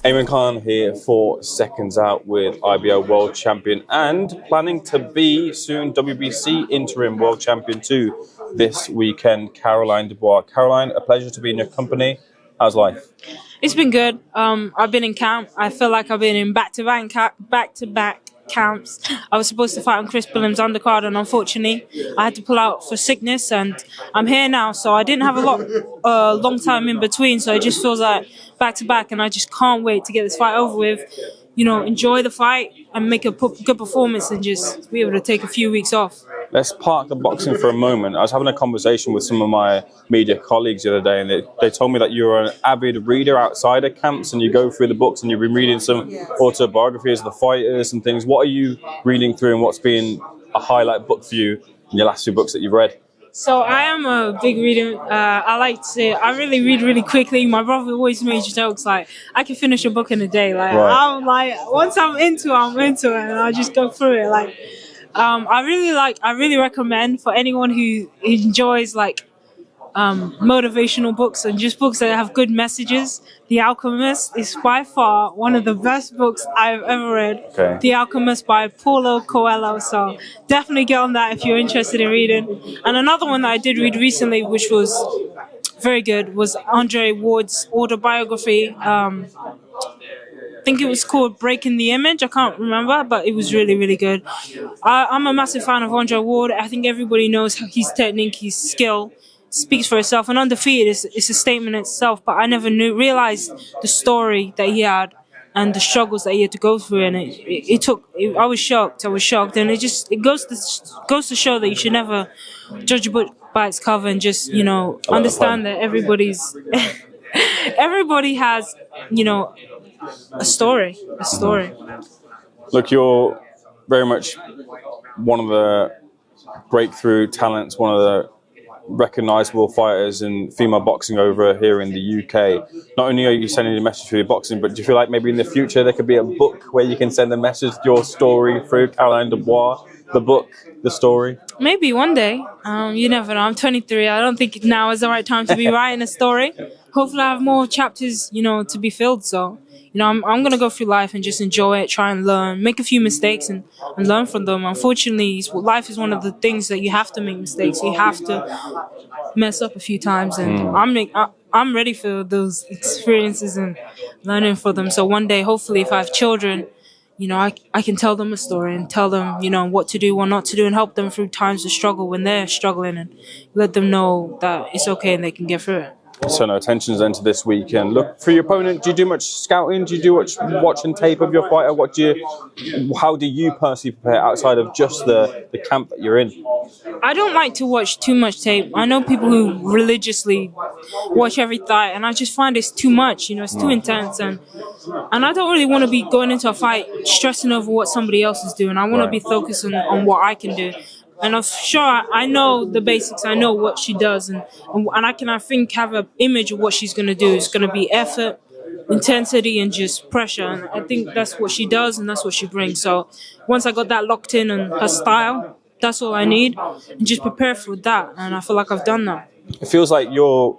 Eamon Khan here for Seconds Out with IBO World Champion and planning to be soon WBC Interim World Champion 2 this weekend, Caroline Dubois. Caroline, a pleasure to be in your company. How's life? It's been good. I've been in camp. I feel like I've been in back-to-back camps. I was supposed to fight on Chris Billam's undercard, and unfortunately, I had to pull out for sickness. And I'm here now, so I didn't have a long time in between. So it just feels like back-to-back, and I just can't wait to get this fight over with. You know, enjoy the fight and make a good performance, and just be able to take a few weeks off. Let's park the boxing for a moment. I was having a conversation with some of my media colleagues the other day, and they told me that you're an avid reader outside of camps and you go through the books and you've been reading some autobiographies of the fighters and things. What are you reading through, and what's been a highlight book for you in your last two books that you've read? So I am a big reader. I really read really quickly. My brother always makes jokes like I can finish a book in a day. Like right. I'm like, once I'm into it, and I just go through it. Like I really recommend for anyone who enjoys like motivational books and just books that have good messages. The Alchemist is by far one of the best books I've ever read. Okay. The Alchemist by Paulo Coelho. So definitely get on that if you're interested in reading. And another one that I did read recently, which was very good, was Andre Ward's autobiography. I think it was called Breaking the Image. I can't remember, but it was really, really good. I'm a massive fan of Andre Ward. I think everybody knows his technique, his skill speaks for itself. And Undefeated is a statement in itself, but I never realized the story that he had and the struggles that he had to go through. And I was shocked. And it goes to show that you should never judge a book by its cover, and just, you know, understand that everybody has, you know, a story. Look, you're very much one of the breakthrough talents, one of the recognizable fighters in female boxing over here in the UK. Not only are you sending a message through your boxing, but do you feel like maybe in the future there could be a book where you can send a message, your story through Caroline Dubois, the book, the story? Maybe one day. You never know. I'm 23. I don't think now is the right time to be writing a story. Hopefully I have more chapters, you know, to be filled. So, you know, I'm going to go through life and just enjoy it, try and learn, make a few mistakes and learn from them. Unfortunately, life is one of the things that you have to make mistakes. You have to mess up a few times, and I'm ready for those experiences and learning from them. So one day, hopefully, if I have children, you know, I can tell them a story and tell them, you know, what to do, what not to do, and help them through times of struggle when they're struggling, and let them know that it's okay and they can get through it. So no attention's then to this weekend. Look, for your opponent, do you do much scouting? Do you do much watching tape of your fighter? How do you personally prepare outside of just the camp that you're in? I don't like to watch too much tape. I know people who religiously watch every fight, and I just find it's too much. You know, it's too intense, and I don't really want to be going into a fight stressing over what somebody else is doing. I want to be focused on what I can do. And I'm sure I know the basics. I know what she does, and I think have an image of what she's going to do. It's going to be effort, intensity, and just pressure. And I think that's what she does, and that's what she brings. So once I got that locked in and her style, that's all I need, and just prepare for that. And I feel like I've done that. It feels like you're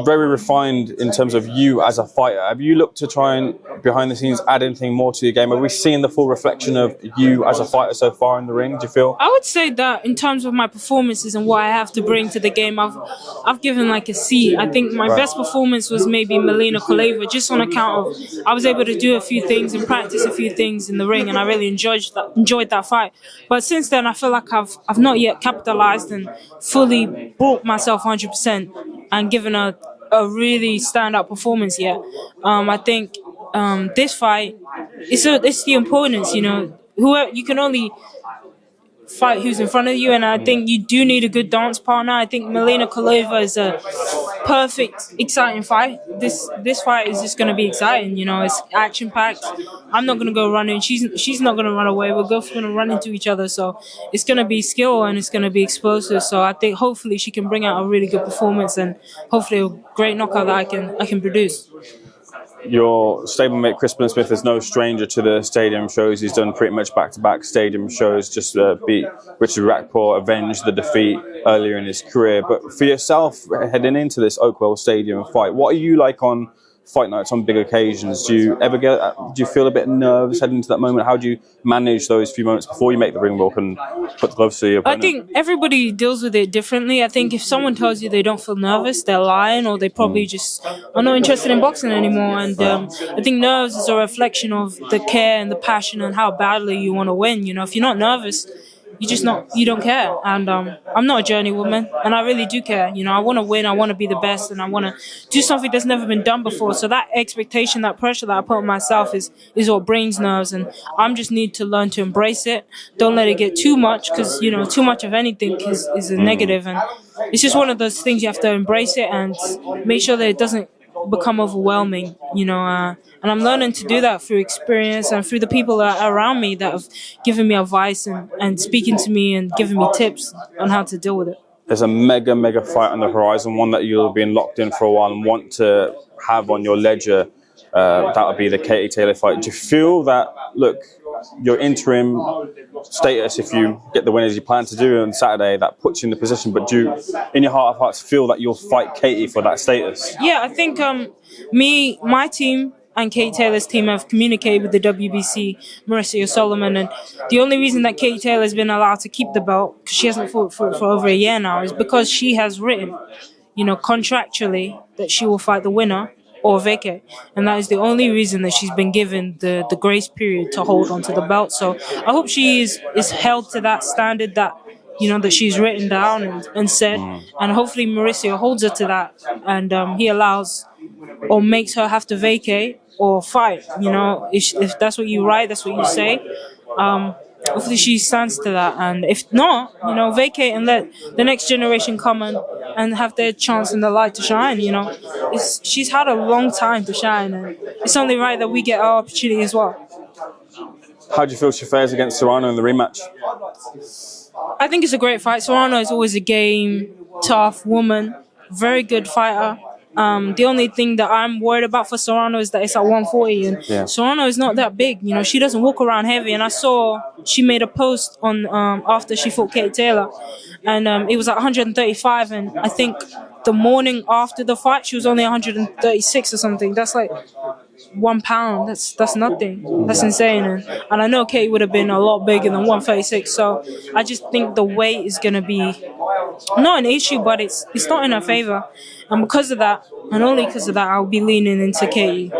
very refined in terms of you as a fighter. Have you looked to try and, behind the scenes, add anything more to your game? Have we seen the full reflection of you as a fighter so far in the ring, do you feel? I would say that in terms of my performances and what I have to bring to the game, I've given like a C. I think my best performance was maybe Melina Koleva, just on account of I was able to do a few things and practice a few things in the ring, and I really enjoyed that fight. But since then, I feel like I've not yet capitalized and fully brought myself 100% and given a really stand-up performance yet. I think this fight, it's the opponents, you know. You can only fight who's in front of you, and I think you do need a good dance partner. I think Melina Koleva is a perfect, exciting fight. This fight is just going to be exciting, you know. It's action-packed. I'm not going to go running. She's not going to run away. We're both going to run into each other. So it's going to be skill, and it's going to be explosive. So I think hopefully she can bring out a really good performance, and hopefully a great knockout that I can produce. Your stablemate Chris Smith is no stranger to the stadium shows. He's done pretty much back-to-back stadium shows, just beat Richard Rackport, avenged the defeat earlier in his career. But for yourself, heading into this Oakwell Stadium fight, what are you like on fight nights on big occasions. Do you feel a bit nervous heading into that moment? How do you manage those few moments before you make the ring walk and put the gloves to your opponent? I think everybody deals with it differently. I think if someone tells you they don't feel nervous, they're lying, or they probably just are not interested in boxing anymore. And I think nerves is a reflection of the care and the passion and how badly you want to win. You know, if you're not nervous, you don't care. And I'm not a journeywoman, and I really do care. You know, I want to win, I want to be the best, and I want to do something that's never been done before. So that expectation, that pressure that I put on myself is what brings nerves, and I'm just need to learn to embrace it. Don't let it get too much, because you know, too much of anything is a negative, and it's just one of those things you have to embrace it and make sure that it doesn't become overwhelming, you know, and I'm learning to do that through experience and through the people that are around me that have given me advice and speaking to me and giving me tips on how to deal with it. There's a mega fight on the horizon, one that you'll have been locked in for a while and want to have on your ledger. That would be the Katie Taylor fight. Do you feel that, look, your interim status, if you get the win as you plan to do on Saturday, that puts you in the position, but do you, in your heart of hearts, feel that you'll fight Katie for that status? Yeah, I think my team and Katie Taylor's team have communicated with the WBC, Marissa Solomon, and the only reason that Katie Taylor has been allowed to keep the belt, because she hasn't fought for over a year now, is because she has written, you know, contractually that she will fight the winner or vacate, and that is the only reason that she's been given the grace period to hold onto the belt. So I hope she is held to that standard that, you know, that she's written down and said, and hopefully Mauricio holds her to that, and he allows or makes her have to vacate or fight. You know, if that's what you write, that's what you say. Hopefully she stands to that, and if not, you know, vacate and let the next generation come and have their chance in the light to shine. You know, she's had a long time to shine, and it's only right that we get our opportunity as well. How do you feel she fares against Serrano in the rematch? I think it's a great fight. Serrano is always a game, tough woman, very good fighter. The only thing that I'm worried about for Serrano is that it's at 140, and Serrano is not that big. You know, she doesn't walk around heavy. And I saw she made a post on after she fought Katie Taylor, and it was at 135. And I think the morning after the fight, she was only 136 or something. That's like 1 pound. That's nothing. That's insane. And I know Katie would have been a lot bigger than 136. So I just think the weight is gonna be not an issue, but it's not in her favor. And because of that, and only because of that, I'll be leaning into Katie.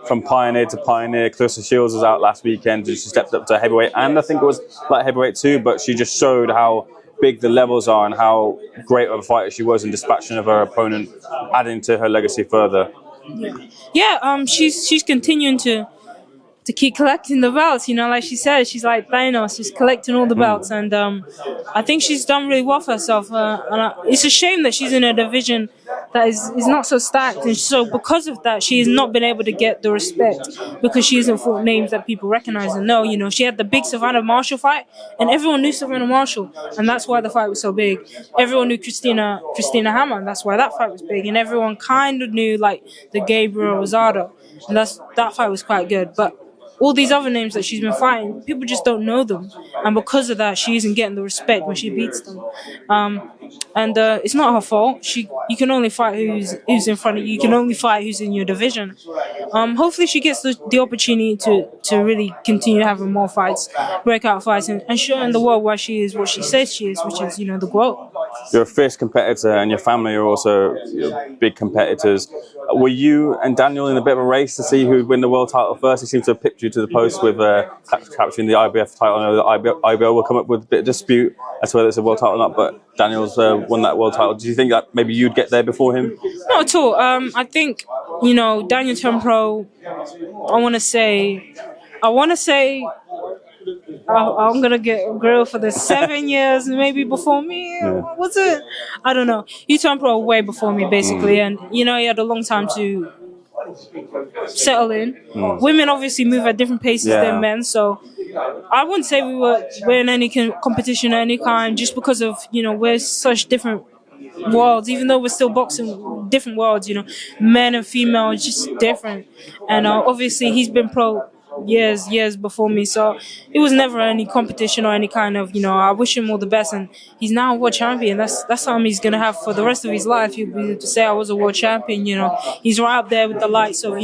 From pioneer to pioneer, Clarissa Shields was out last weekend. She stepped up to heavyweight, and I think it was light heavyweight too, but she just showed how big the levels are and how great of a fighter she was in dispatching of her opponent, adding to her legacy further. Yeah, she's continuing to keep collecting the belts, you know, like she said, she's like Thanos, she's collecting all the belts, and I think she's done really well for herself. It's a shame that she's in a division that is not so stacked, and so because of that, she has not been able to get the respect because she hasn't fought names that people recognize and know. You know, she had the big Savannah Marshall fight, and everyone knew Savannah Marshall, and that's why the fight was so big. Everyone knew Christina Hammer, and that's why that fight was big, and everyone kind of knew like the Gabriel Rosado, and that fight was quite good, but all these other names that she's been fighting, people just don't know them. And because of that, she isn't getting the respect when she beats them. And it's not her fault. You can only fight who's in front of you. You can only fight who's in your division. Hopefully she gets the opportunity to really continue having more fights, breakout fights, and showing the world why she is what she says she is, which is, you know, the GOAT. You're a fierce competitor, and your family are also big competitors. Were you and Daniel in a bit of a race to see who would win the world title first? He seems to have picked you to the post with capturing the IBF title. I know the IBO will come up with a bit of dispute as to whether it's a world title or not, but Daniel's won that world title. Do you think that maybe you'd get there before him? Not at all. I think, you know, Daniel turned pro, I want to say I'm going to get grilled for the 7 years maybe before me. Yeah. Was it? I don't know. He turned pro way before me, basically. And, you know, he had a long time to settle in. Women obviously move at different paces than men. So I wouldn't say we're in any competition of any kind just because of, you know, we're such different worlds. Even though we're still boxing different worlds, you know, men and female is just different. And obviously he's been pro years before me. So it was never any competition or any kind of, I wish him all the best. And he's now a world champion. That's something he's going to have for the rest of his life. He'll be able to say, I was a world champion, He's right up there with the likes of,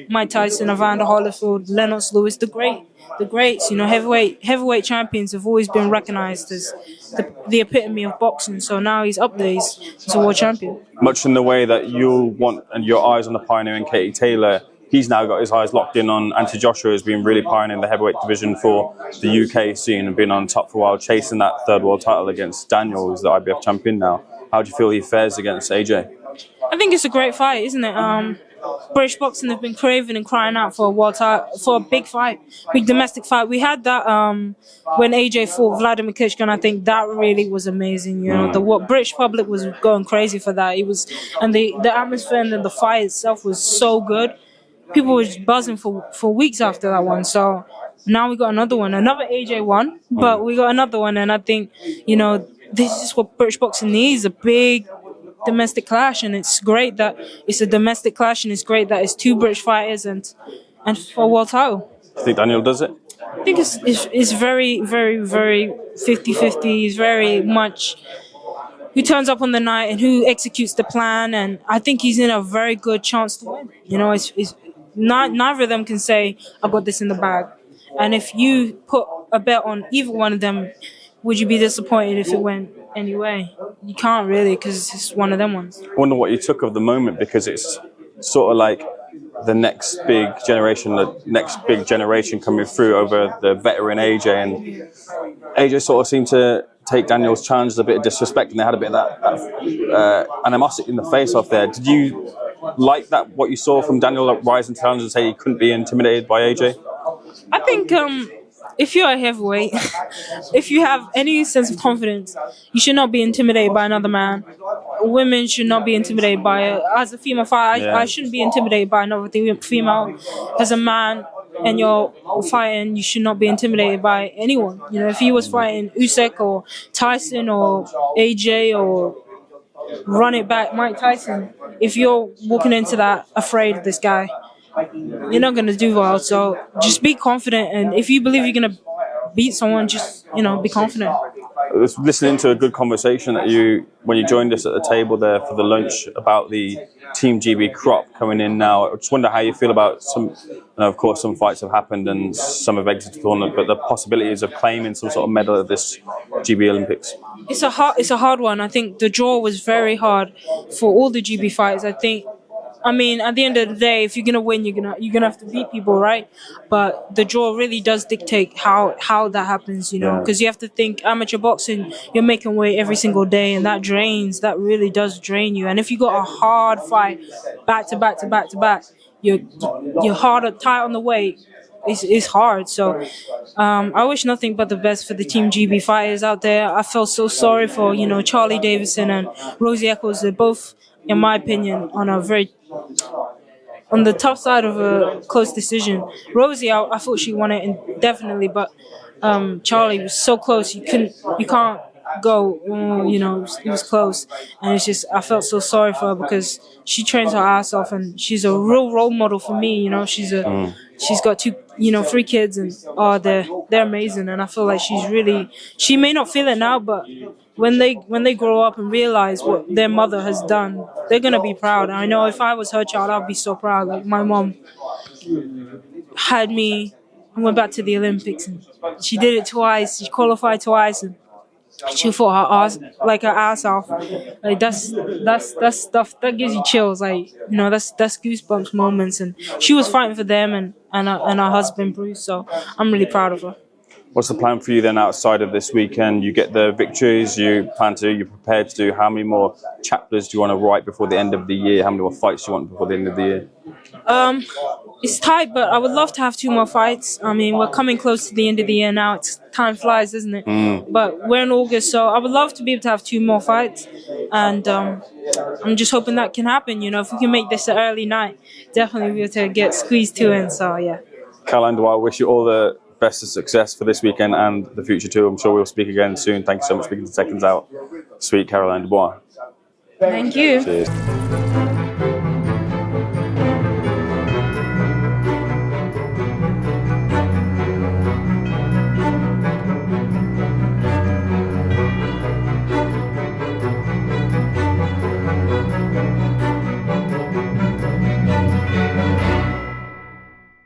Mike Tyson, Evander Holyfield, Lennox Lewis, the greats, heavyweight champions have always been recognized as the epitome of boxing. So now he's up there. He's a world champion. Much in the way that you'll want and your eyes on the pioneer in Katie Taylor, he's now got his eyes locked in on Anthony Joshua, who's been really pioneering the heavyweight division for the UK scene and been on top for a while, chasing that third world title against Daniel, who's the IBF champion now. How do you feel he fares against AJ? I think it's a great fight, isn't it? British boxing have been craving and crying out for a world title, for a big fight, big domestic fight. We had that when AJ fought Vladimir Klitschko, and I think that really was amazing. The British public was going crazy for that. And the atmosphere and the fight itself was so good. People were just buzzing for weeks after that one. So now we got another one, another AJ one, but we got another one, and I think this is what British boxing needs: a big domestic clash. And it's great that it's a domestic clash, and it's great that it's two British fighters and for a world title. Do you think Daniel does it? I think it's very, very, very 50-50. He's very much who turns up on the night and who executes the plan, and I think he's in a very good chance to win. It's neither of them can say, I've got this in the bag. And if you put a bet on either one of them, would you be disappointed if it went anyway? You can't really, because it's just one of them ones. I wonder what you took of the moment, because it's sort of like the next big generation coming through over the veteran AJ, and AJ sort of seemed to take Daniel's challenge as a bit of disrespect, and they had a bit of that animosity in the face-off there. Did you like that, what you saw from Daniel rise and challenge and say he couldn't be intimidated by AJ? I think if you're a heavyweight, if you have any sense of confidence, you should not be intimidated by another man. Women should not be intimidated by as a female fighter. I shouldn't be intimidated by another female. As a man and you're fighting, you should not be intimidated by anyone. If he was fighting Usyk or Tyson or AJ or run it back Mike Tyson, if you're walking into that afraid of this guy, you're not going to do well. So just be confident, and if you believe you're going to beat someone, just be confident. I was listening to a good conversation that when you joined us at the table there for the lunch about the Team GB crop coming in now. I just wonder how you feel about some. Of course, some fights have happened and some have exited the tournament, but the possibilities of claiming some sort of medal at this GB Olympics. It's a hard one. I think the draw was very hard for all the GB fighters. I mean, at the end of the day, if you're gonna win, you're gonna have to beat people, right? But the draw really does dictate how that happens, because you have to think amateur boxing, you're making weight every single day, and that really does drain you. And if you got a hard fight back to back, you're harder, tight on the weight. It's hard. So I wish nothing but the best for the Team GB fighters out there. I felt so sorry for Charlie Davison and Rosie Eccles. They're both, in my opinion, on the tough side of a close decision. Rosie, I thought she won it definitely, but Charlie was so close. You can't go. It was close, and it's just I felt so sorry for her because she trains her ass off, and she's a real role model for me. She's got three kids, and they're amazing, and I feel like she may not feel it now, but when they grow up and realize what their mother has done, they're gonna be proud. And I know if I was her child, I'd be so proud. Like my mom had me. I went back to the Olympics, and she did it twice. She qualified twice, and she fought her ass off. Like that's stuff that gives you chills. Like that's goosebumps moments. And she was fighting for them and her husband Bruce. So I'm really proud of her. What's the plan for you then outside of this weekend? You get the victories you're prepared to do. How many more chapters do you want to write before the end of the year? How many more fights do you want before the end of the year? It's tight, but I would love to have 2 more fights. I mean, we're coming close to the end of the year now. Time flies, isn't it? But we're in August, so I would love to be able to have 2 more fights. And I'm just hoping that can happen. If we can make this an early night, definitely be able to get squeezed 2 in. So, yeah. Caroline Dubois, I wish you all the best of success for this weekend and the future too. I'm sure we'll speak again soon. Thank you so much for speaking to Seconds Out. Sweet Caroline Dubois. Thank you. Cheers.